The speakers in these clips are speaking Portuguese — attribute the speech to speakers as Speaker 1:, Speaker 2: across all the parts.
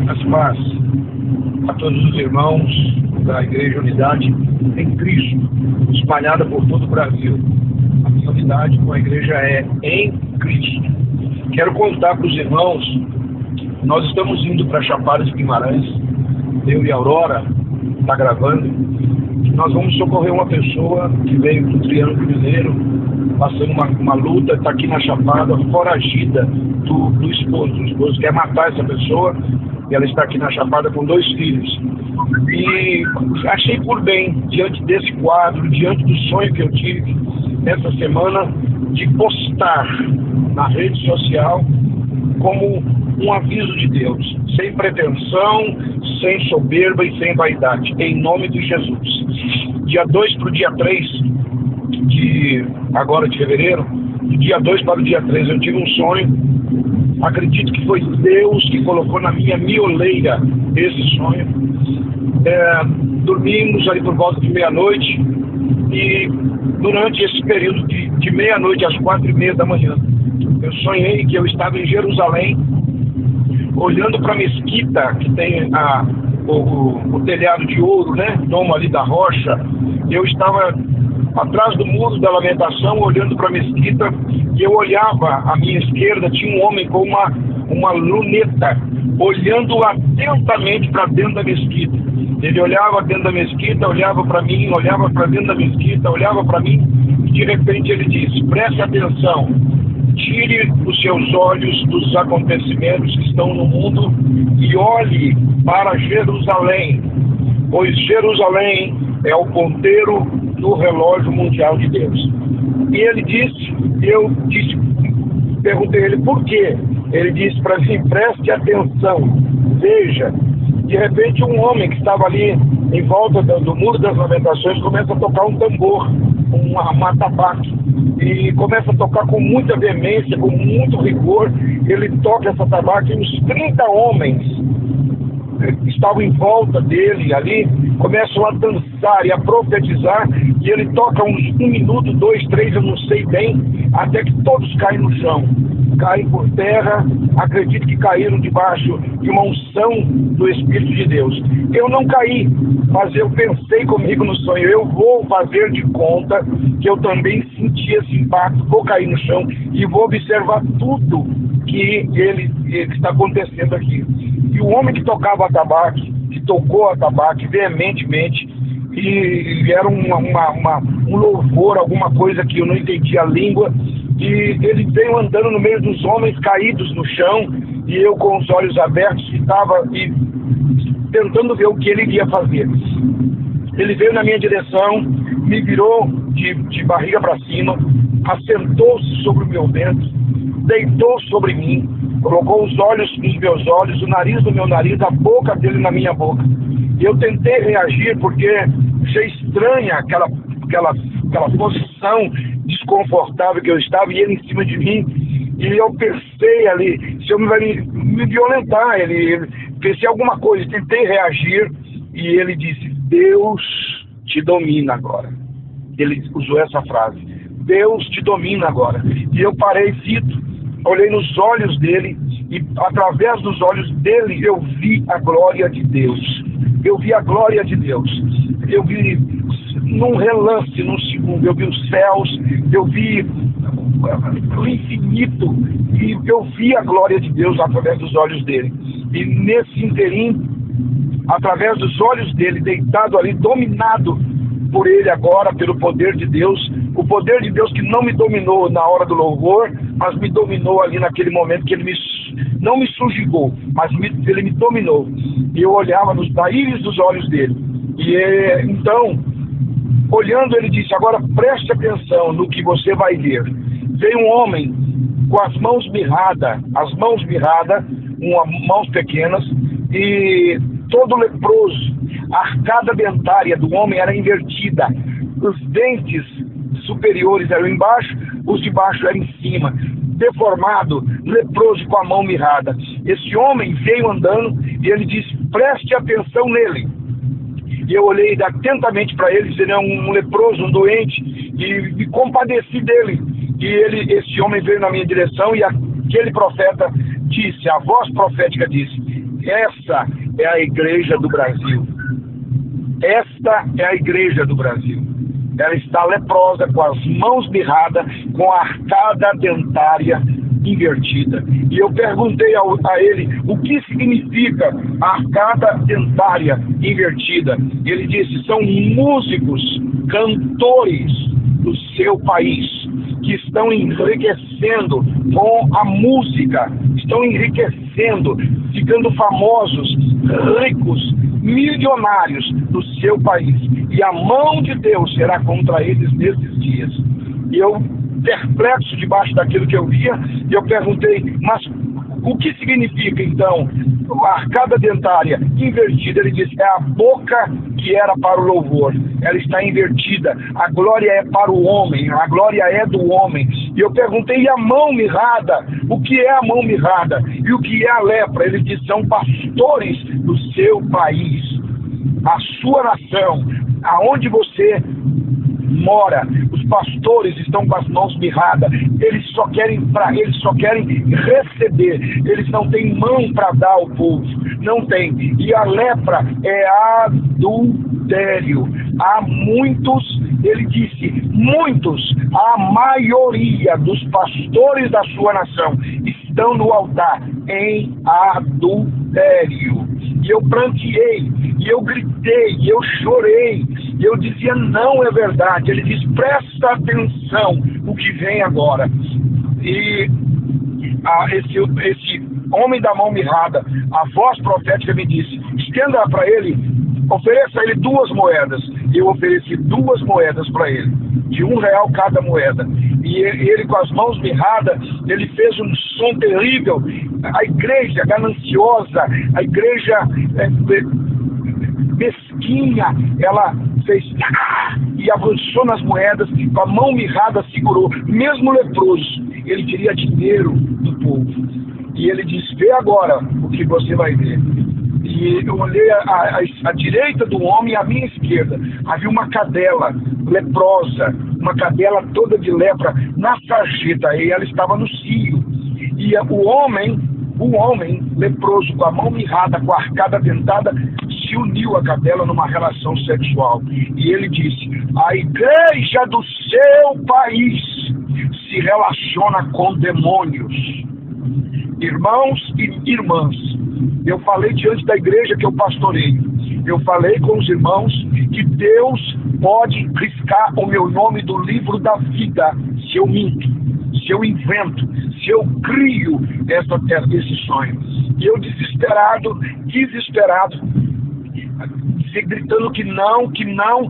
Speaker 1: As paz a todos os irmãos da Igreja Unidade em Cristo, espalhada por todo o Brasil. A minha unidade com a igreja é em Cristo. Quero contar para os irmãos, nós estamos indo para Chapada de Guimarães, eu e a Aurora, está gravando, nós vamos socorrer uma pessoa que veio do Triângulo Mineiro, passando uma luta, está aqui na Chapada, foragida do esposo. O esposo quer matar essa pessoa e ela está aqui na Chapada com 2 filhos. E achei por bem, diante desse quadro, diante do sonho que eu tive essa semana, de postar na rede social como um aviso de Deus, sem pretensão, sem soberba e sem vaidade, em nome de Jesus. Dia 2 para o dia 3 de fevereiro, do dia 2 para o dia 3, eu tive um sonho. Acredito que foi Deus que colocou na minha mioleira esse sonho. Dormimos ali por volta de meia-noite e durante esse período de meia-noite às 4h30 da manhã, eu sonhei que eu estava em Jerusalém, olhando para a mesquita que tem o telhado de ouro, né? Domo ali da rocha. Eu estava atrás do muro da lamentação, olhando para a mesquita, e eu olhava à minha esquerda, tinha um homem com uma luneta, olhando atentamente para dentro da mesquita. Ele olhava dentro da mesquita, olhava para mim, olhava para dentro da mesquita, olhava para mim, e de repente ele disse: preste atenção, tire os seus olhos dos acontecimentos que estão no mundo e olhe para Jerusalém, pois Jerusalém é o ponteiro do relógio mundial de Deus. E ele disse, perguntei a ele por quê. Ele disse para mim: preste atenção, veja. De repente um homem que estava ali em volta do Muro das Lamentações começa a tocar um tambor, um atabaque, e começa a tocar com muita veemência, com muito rigor. Ele toca essa atabaque e uns 30 homens estavam em volta dele ali, começam a dançar e a profetizar, e ele toca uns 1 minuto, 2, 3, eu não sei bem, até que todos caem no chão, caem por terra. Acredito que caíram debaixo de uma unção do Espírito de Deus. Eu não caí, mas eu pensei comigo no sonho: eu vou fazer de conta que eu também senti esse impacto, vou cair no chão e vou observar tudo que está acontecendo aqui. E o homem que tocava atabaque, que tocou atabaque veementemente, e era um louvor, alguma coisa que eu não entendia a língua, e ele veio andando no meio dos homens caídos no chão, e eu com os olhos abertos estava tentando ver o que ele iria fazer. Ele veio na minha direção, me virou de barriga para cima, assentou-se sobre o meu ventre, deitou sobre mim, colocou os olhos nos meus olhos, o nariz no meu nariz, a boca dele na minha boca. E eu tentei reagir porque achei estranha aquela posição desconfortável que eu estava, e ele em cima de mim. E eu pensei ali, se eu vai me violentar, ele pensei alguma coisa, tentei reagir, e ele disse: Deus te domina agora. Ele usou essa frase: Deus te domina agora. E eu parei, Vitor, olhei nos olhos dele, e através dos olhos dele eu vi a glória de Deus. Eu vi a glória de Deus. Eu vi num relance, num segundo, eu vi os céus, eu vi o infinito, e eu vi a glória de Deus através dos olhos dele. E nesse interim, através dos olhos dele, deitado ali, dominado por ele agora, pelo poder de Deus, o poder de Deus que não me dominou na hora do louvor, mas me dominou ali naquele momento, que ele não me subjugou, mas ele me dominou. E eu olhava na íris dos olhos dele. E então, olhando, ele disse: agora preste atenção no que você vai ver. Veio um homem com as mãos mirradas, mãos pequenas, e todo leproso. A arcada dentária do homem era invertida, os dentes superiores eram embaixo, os de baixo eram em cima, deformado, leproso, com a mão mirrada. Esse homem veio andando e ele disse: preste atenção nele. E eu olhei atentamente para ele, ele é um leproso, um doente, e me compadeci dele. E esse homem veio na minha direção, e aquele profeta disse, a voz profética disse: Essa é a igreja do Brasil. Esta é a igreja do Brasil. Ela está leprosa, com as mãos mirradas, com a arcada dentária invertida. E eu perguntei a ele o que significa a arcada dentária invertida. Ele disse: são músicos, cantores do seu país, que estão enriquecendo com a música, estão enriquecendo, ficando famosos, ricos, milionários do seu país. E a mão de Deus será contra eles nesses dias. E eu, perplexo debaixo daquilo que eu via, eu perguntei: mas o que significa então a arcada dentária invertida? Ele disse: é a boca que era para o louvor, ela está invertida, a glória é para o homem, a glória é do homem. E eu perguntei: e a mão mirrada? O que é a mão mirrada? E o que é a lepra? Ele disse: são pastores do seu país, a sua nação, aonde você mora. Os pastores estão com as mãos mirradas, eles só querem receber, eles não têm mão para dar ao povo, não tem. E a lepra é adultério. Há muitos, ele disse, muitos, a maioria dos pastores da sua nação estão no altar em adultério. E eu pranteei, e eu gritei, e eu chorei, e eu dizia: não é verdade. Ele diz: presta atenção o que vem agora. E esse homem da mão mirrada, a voz profética me disse: estenda para ele, ofereça a ele 2 moedas. Eu ofereci 2 moedas para ele, de R$1 cada moeda. E ele com as mãos mirradas, ele fez um som terrível. A igreja gananciosa, a igreja mesquinha, ela fez e avançou nas moedas, com a mão mirrada segurou. Mesmo leproso, ele queria dinheiro do povo. E ele disse: vê agora o que você vai ver. E eu olhei à direita do homem e à minha esquerda. Havia uma cadela leprosa, uma cadela toda de lepra na sarjeta, e ela estava no cio. E o homem leproso, com a mão mirrada, com a arcada dentada, se uniu à cadela numa relação sexual. E ele disse: a igreja do seu país se relaciona com demônios. Irmãos e irmãs, eu falei diante da igreja que eu pastorei, eu falei com os irmãos que Deus pode riscar o meu nome do livro da vida se eu minto, se eu invento, se eu crio esse sonho. E eu desesperado, gritando que não,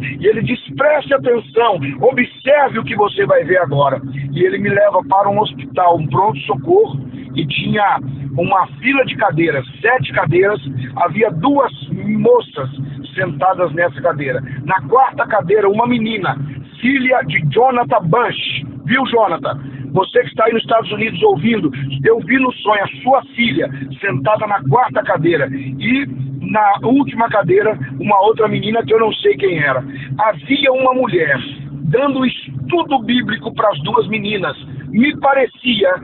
Speaker 1: e ele diz: preste atenção, observe o que você vai ver agora. E ele me leva para um hospital, um pronto-socorro, e tinha uma fila de cadeiras, 7 cadeiras, havia 2 moças sentadas nessa cadeira. Na 4ª cadeira, uma menina, filha de Jonathan Bush. Viu, Jonathan? Você que está aí nos Estados Unidos ouvindo, eu vi no sonho a sua filha sentada na 4ª cadeira. E na última cadeira, uma outra menina que eu não sei quem era. Havia uma mulher dando estudo bíblico para as 2 meninas. Me parecia,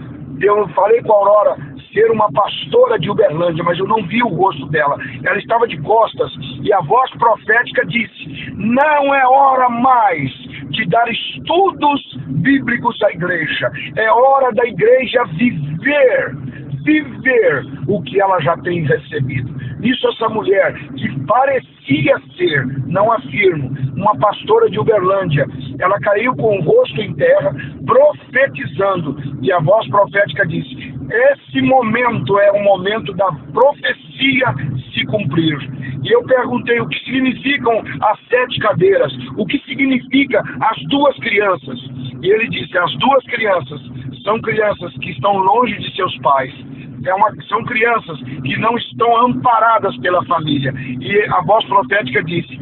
Speaker 1: eu falei com a Aurora, ser uma pastora de Uberlândia, mas eu não vi o rosto dela. Ela estava de costas e a voz profética disse: não é hora mais de dar estudos bíblicos à igreja. É hora da igreja viver o que ela já tem recebido. Nisso, essa mulher, que parecia ser, não afirmo, uma pastora de Uberlândia, ela caiu com o rosto em terra, profetizando, e a voz profética disse: esse momento é o momento da profecia se cumprir. E eu perguntei o que significam as 7 cadeiras, o que significa as 2 crianças. E ele disse: as 2 crianças são crianças que estão longe de seus pais. São crianças que não estão amparadas pela família. E a voz profética disse: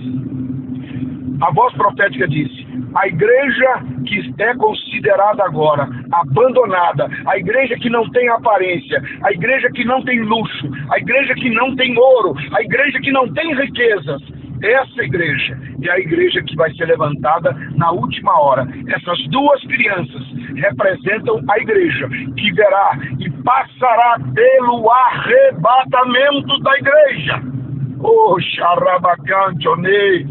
Speaker 1: a igreja que é considerada agora abandonada, a igreja que não tem aparência, a igreja que não tem luxo, a igreja que não tem ouro, a igreja que não tem riquezas, essa igreja é a igreja que vai ser levantada na última hora. Essas 2 crianças representam a igreja que verá e passará pelo arrebatamento da igreja. Oh, xarabacantionei,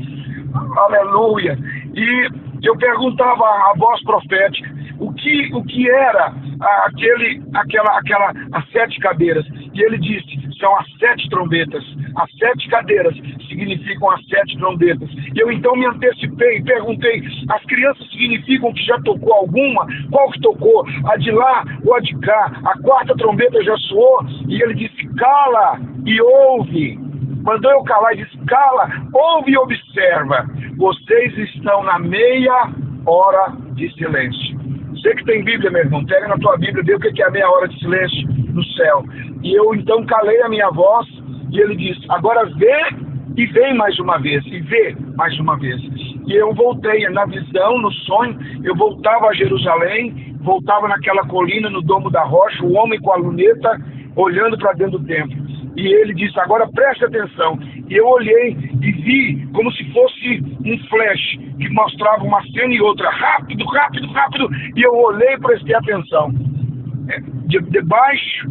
Speaker 1: aleluia. E eu perguntava à voz profética o que era as 7 cadeiras. E ele disse: são as 7 trombetas. As 7 cadeiras significam as 7 trombetas. E eu então me antecipei e perguntei: as crianças significam que já tocou alguma? Qual que tocou? A de lá ou a de cá? A 4ª trombeta já soou? E ele disse: cala e ouve. Mandou eu calar e disse: cala, ouve e observa. Vocês estão na meia hora de silêncio. Você que tem Bíblia, meu irmão, pega na tua Bíblia, vê o que é a meia hora de silêncio no céu. E eu então calei a minha voz e ele disse: agora vê e vem mais uma vez, e vê mais uma vez. E eu voltei na visão, no sonho, eu voltava a Jerusalém, voltava naquela colina, no Domo da Rocha, o homem com a luneta, olhando para dentro do templo. E ele disse: agora preste atenção. E eu olhei e vi como se fosse um flash que mostrava uma cena e outra, rápido, rápido, rápido. E eu olhei e prestei atenção. Debaixo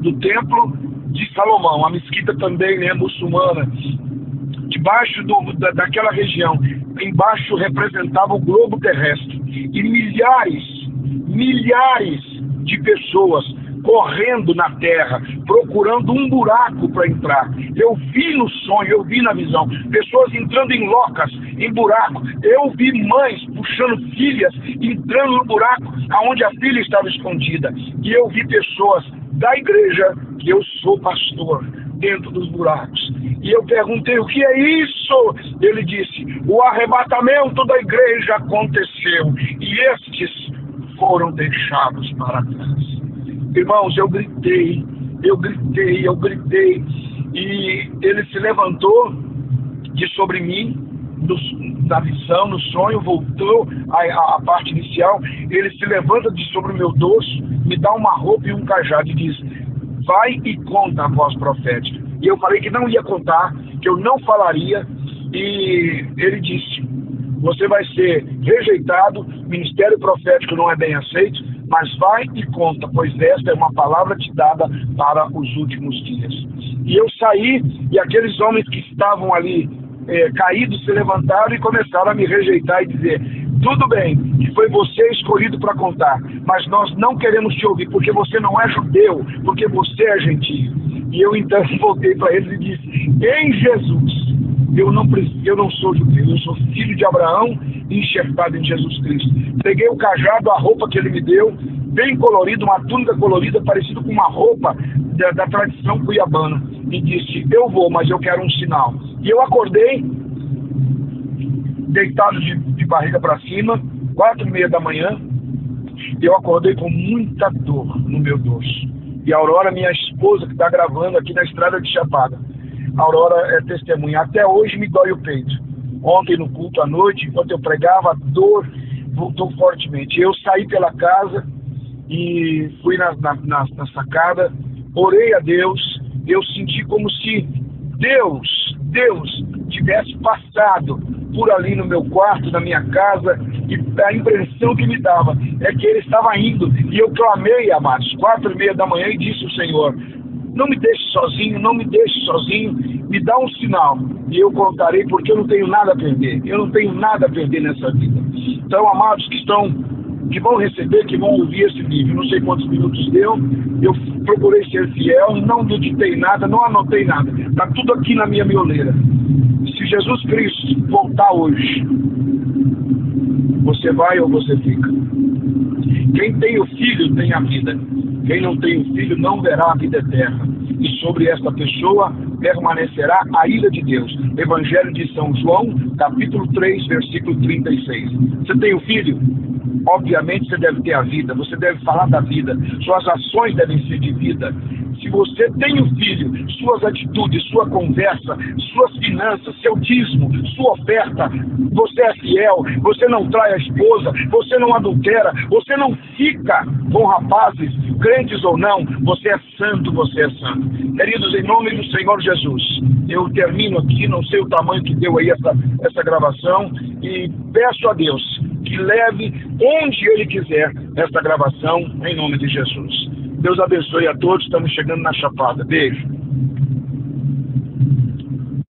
Speaker 1: do templo de Salomão, a mesquita também, né, muçulmana, debaixo daquela região, embaixo representava o globo terrestre. E milhares de pessoas correndo na terra, procurando um buraco para entrar. Eu vi no sonho, eu vi na visão, pessoas entrando em locas, em buraco. Eu vi mães puxando filhas, entrando no buraco aonde a filha estava escondida. E eu vi pessoas da igreja, que eu sou pastor, dentro dos buracos. E eu perguntei: o que é isso? Ele disse: o arrebatamento da igreja aconteceu e estes foram deixados para trás. Irmãos, eu gritei, e ele se levantou de sobre mim, na visão, no sonho, voltou à parte inicial. Ele se levanta de sobre o meu dorso, me dá uma roupa e um cajado e diz: vai e conta a voz profética. E eu falei que não ia contar, que eu não falaria, e ele disse: você vai ser rejeitado, ministério profético não é bem aceito, mas vai e conta, pois esta é uma palavra te dada para os últimos dias. E eu saí, e aqueles homens que estavam ali caídos se levantaram e começaram a me rejeitar e dizer: tudo bem, que foi você escolhido para contar, mas nós não queremos te ouvir, porque você não é judeu, porque você é gentio. E eu então voltei para eles e disse: em Jesus, eu não sou judeu, eu sou filho de Abraão, enxertado em Jesus Cristo. Peguei o cajado, a roupa que ele me deu, bem colorida, uma túnica colorida, parecida com uma roupa da tradição cuiabana, e disse: eu vou, mas eu quero um sinal. E eu acordei, deitado de barriga para cima, 4:30 da manhã. Eu acordei com muita dor no meu dorso. E a Aurora, minha esposa, que está gravando aqui na estrada de Chapada, a Aurora é testemunha. Até hoje me dói o peito. Ontem no culto à noite, enquanto eu pregava, a dor voltou fortemente. Eu saí pela casa e fui na sacada, orei a Deus. Eu senti como se Deus tivesse passado por ali no meu quarto, na minha casa, e a impressão que me dava é que ele estava indo. E eu clamei, amados, 4:30 da manhã, e disse ao Senhor: não me deixe sozinho, não me deixe sozinho, me dá um sinal, e eu contarei, porque eu não tenho nada a perder, eu não tenho nada a perder nessa vida. Então, amados que vão receber, que vão ouvir esse vídeo, não sei quantos minutos deu, eu procurei ser fiel, não digitei nada, não anotei nada, está tudo aqui na minha mioleira. Se Jesus Cristo voltar hoje, você vai ou você fica? Quem tem o Filho tem a vida. Quem não tem o Filho não verá a vida eterna. E sobre esta pessoa permanecerá a ira de Deus. Evangelho de São João, capítulo 3, versículo 36. Você tem o Filho? Obviamente você deve ter a vida. Você deve falar da vida. Suas ações devem ser de vida. Se você tem o Filho, suas atitudes, sua conversa, suas finanças, seu dízimo, sua oferta, você é fiel, você não trai a esposa, você não adultera, você não fica com rapazes, crentes ou não, você é santo, você é santo. Queridos, em nome do Senhor Jesus, eu termino aqui, não sei o tamanho que deu aí essa gravação, e peço a Deus que leve onde Ele quiser esta gravação, em nome de Jesus. Deus abençoe a todos, estamos chegando na Chapada. Beijo.